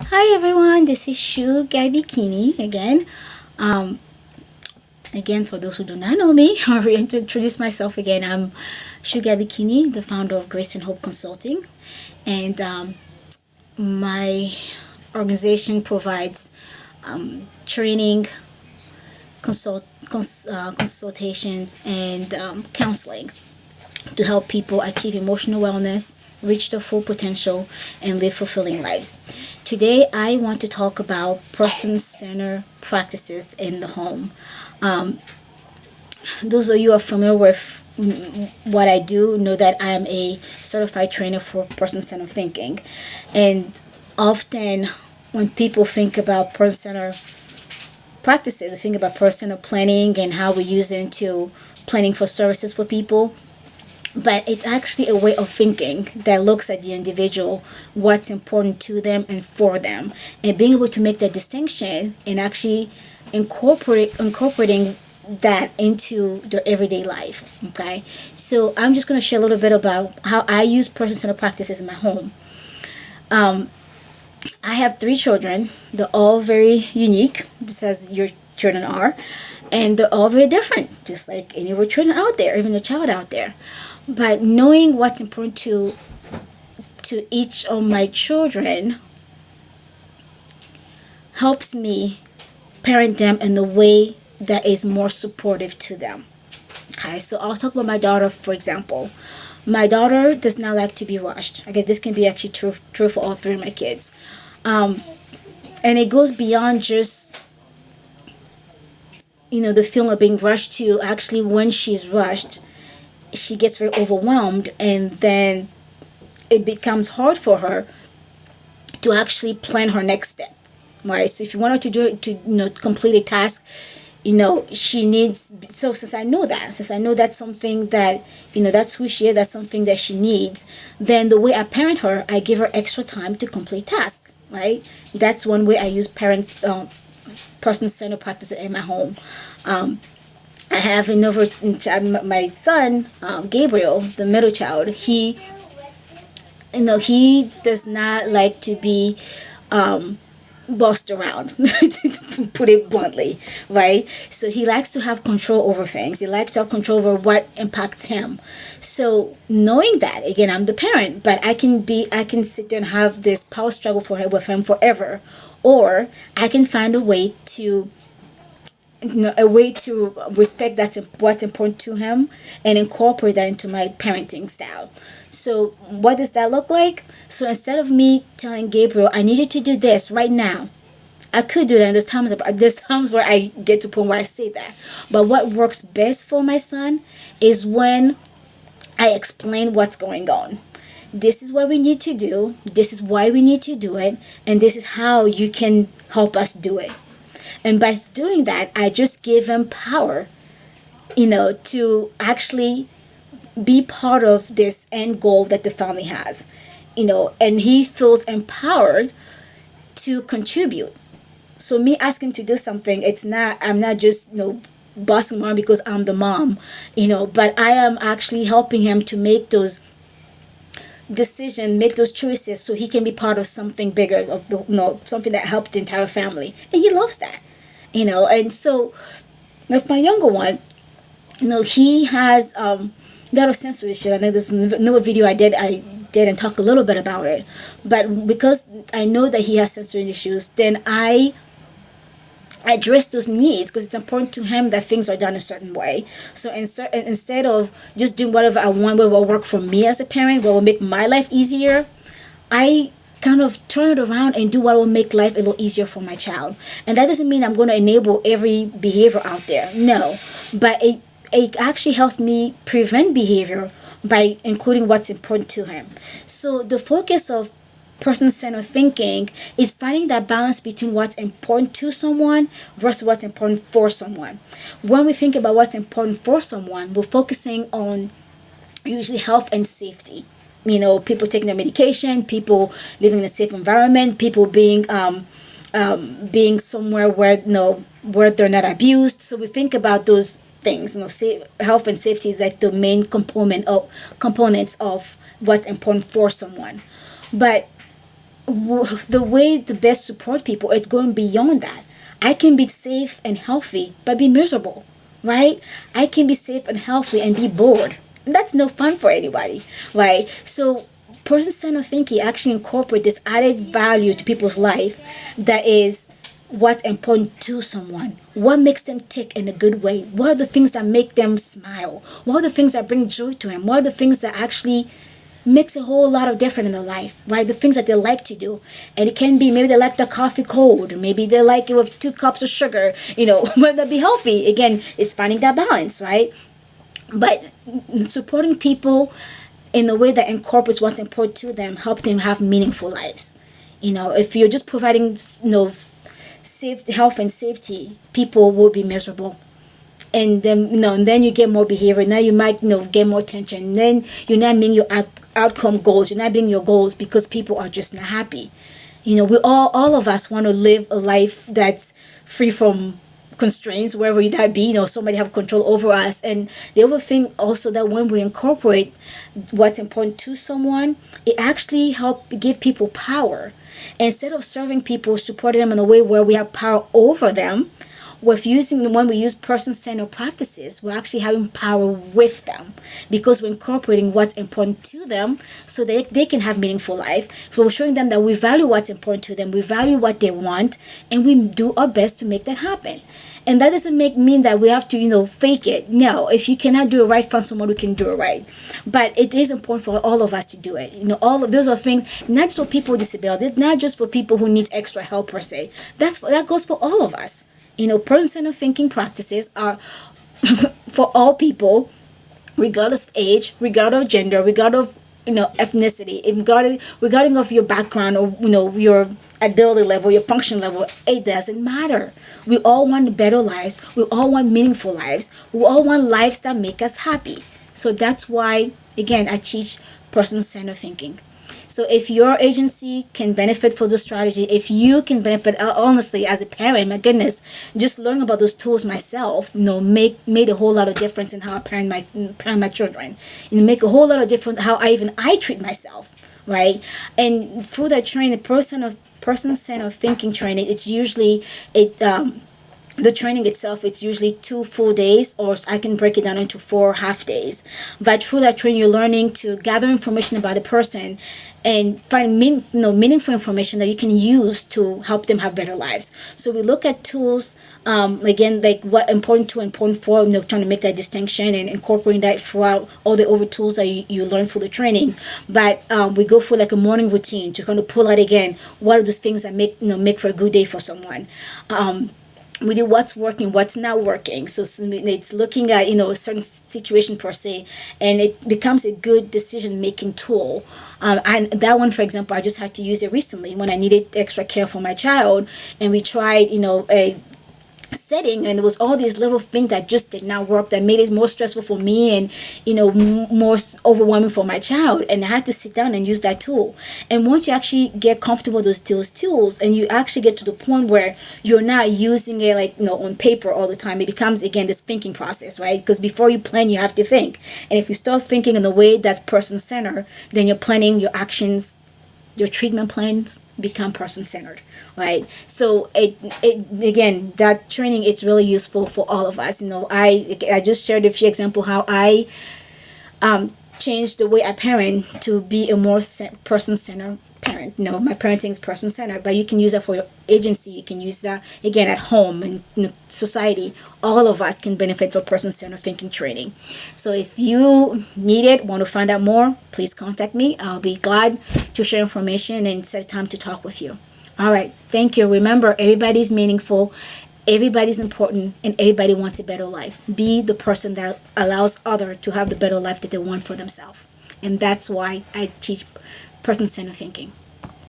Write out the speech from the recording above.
Hi everyone, this is Shu Guy Bikini again. Um, Again, for those who do not know me, I'll reintroduce myself again. I'm Shu Guy Bikini, the founder of Grace and Hope Consulting, and my organization provides training, consultations, and counseling to help people achieve emotional wellness, reach their full potential, and live fulfilling lives. Today, I want to talk about person centered practices in the home. Um, those of you who are familiar with what I do know that I am a certified trainer for person centered thinking. And often, when people think about person centered practices, they think about person centered planning and how we use it into planning for services for people, but it's actually a way of thinking that looks at the individual, what's important to them and for them, and being able to make that distinction and actually incorporating that into their everyday life. Okay, so I'm just going to share a little bit about how I use person-centered practices in my home. I have three children. They're all very unique, just as your children are, and they're all very different, just like any of your children out there, even a child out there. But knowing what's important to each of my children helps me parent them in the way that is more supportive to them. Okay, so I'll talk about my daughter, for example. My daughter does not like to be rushed. I guess this can be actually true for all three of my kids. Um, and it goes beyond just the feeling of being rushed to actually when she's rushed, she gets very overwhelmed, and then it becomes hard for her to actually plan her next step, right? So if you want her to do it, to complete a task, she needs. So since I know that's something that that's who she is, that's something that she needs, then the way I parent her, I give her extra time to complete tasks, right? That's one way I use parents person-centered practices in my home. I have another child, my son, Gabriel, the middle child. He does not like to be bossed around, to put it bluntly, right? So he likes to have control over things. He likes to have control over what impacts him. So knowing that, again, I'm the parent, but I can sit there and have this power struggle with him forever, or I can find a way to respect what's important to him and incorporate that into my parenting style. So what does that look like? So instead of me telling Gabriel, I need you to do this right now, I could do that, and there's times where I get to a point where I say that. But what works best for my son is when I explain what's going on. This is what we need to do, this is why we need to do it, and this is how you can help us do it. And by doing that, I just give him power, to actually be part of this end goal that the family has, and he feels empowered to contribute. So me asking him to do something, I'm not just, bossing him around because I'm the mom, but I am actually helping him to make those decisions, make those choices, so he can be part of something bigger, of the something that helped the entire family, and he loves that. And so with my younger one, he has a lot of sensory issues. I know there's another video I did and talk a little bit about it, but because I know that he has sensory issues, then I address those needs because it's important to him that things are done a certain way. So instead of just doing whatever I want, what will work for me as a parent, what will make my life easier, I kind of turn it around and do what will make life a little easier for my child. And that doesn't mean I'm going to enable every behavior out there. No, but it actually helps me prevent behavior by including what's important to him. So the focus of person-centered thinking is finding that balance between what's important to someone versus what's important for someone. When we think about what's important for someone, we're focusing on usually health and safety. People taking their medication, people living in a safe environment, people being somewhere where where they're not abused. So we think about those things. Health and safety is like the main components of what's important for someone. But the way to best support people, it's going beyond that. I can be safe and healthy but be miserable, right? I can be safe and healthy and be bored. That's no fun for anybody, right? So person-centered thinking actually incorporate this added value to people's life, that is what's important to someone, what makes them tick in a good way, what are the things that make them smile, what are the things that bring joy to them, what are the things that actually makes a whole lot of difference in their life, right? The things that they like to do. And it can be maybe they like the coffee cold, maybe they like it with 2 cups of sugar, but that be healthy. Again, it's finding that balance, right? But supporting people in a way that incorporates what's important to them, help them have meaningful lives. If you're just providing, safe health and safety, people will be miserable. And then and then you get more behavior. Now you might get more attention. Then you're not meeting your outcome goals. You're not meeting your goals because people are just not happy. We all of us want to live a life that's free from constraints, wherever that be. Somebody have control over us. And the other thing also, that when we incorporate what's important to someone, it actually help give people power. Instead of serving people, supporting them in a way where we have power over them, when we use person-centered practices, we're actually having power with them, because we're incorporating what's important to them so they can have meaningful life. So we're showing them that we value what's important to them, we value what they want, and we do our best to make that happen. And that doesn't mean that we have to fake it. No, if you cannot do it right, find someone who can do it right. But it is important for all of us to do it. All of those are things, not just for people with disabilities, not just for people who need extra help per se. That goes for all of us. Person-centered thinking practices are for all people, regardless of age, regardless of gender, regardless of ethnicity, regarding of your background, or your ability level, your function level. It doesn't matter. We all want better lives. We all want meaningful lives. We all want lives that make us happy. So that's why, again, I teach person-centered thinking. So if your agency can benefit for the strategy, if you can benefit, honestly, as a parent, my goodness, just learning about those tools myself, made a whole lot of difference in how I parent my children. Make a whole lot of difference how I treat myself, right? And through that training, person-centered thinking training, it's usually the training itself, it's usually 2 full days, or I can break it down into 4 half days. But through that training, you're learning to gather information about the person and find meaningful information that you can use to help them have better lives. So we look at tools, again, like what important to, important for, trying to make that distinction and incorporating that throughout all the other tools that you learn through the training. But we go through like a morning routine to kind of pull out again what are those things that make for a good day for someone. We do what's working, what's not working. So it's looking at a certain situation per se, and it becomes a good decision making tool. And that one, for example, I just had to use it recently when I needed extra care for my child, and we tried a setting, and there was all these little things that just did not work, that made it more stressful for me and more overwhelming for my child. And I had to sit down and use that tool. And once you actually get comfortable with those tools, and you actually get to the point where you're not using it like on paper all the time, it becomes again this thinking process, right? Because before you plan, you have to think. And if you start thinking in a way that's person-centered, then your planning, your actions, your treatment plans become person-centered, right? So it again, that training, it's really useful for all of us. I just shared a few examples how I changed the way I parent to be a more person-centered parent. My parenting is person-centered, but you can use that for your agency. You can use that again at home and society. All of us can benefit from person-centered thinking training. So if you need it, want to find out more, please contact me. I'll be glad to share information and set time to talk with you. All right, thank you. Remember, everybody's meaningful, everybody's important, and everybody wants a better life. Be the person that allows others to have the better life that they want for themselves. And that's why I teach person-centered thinking.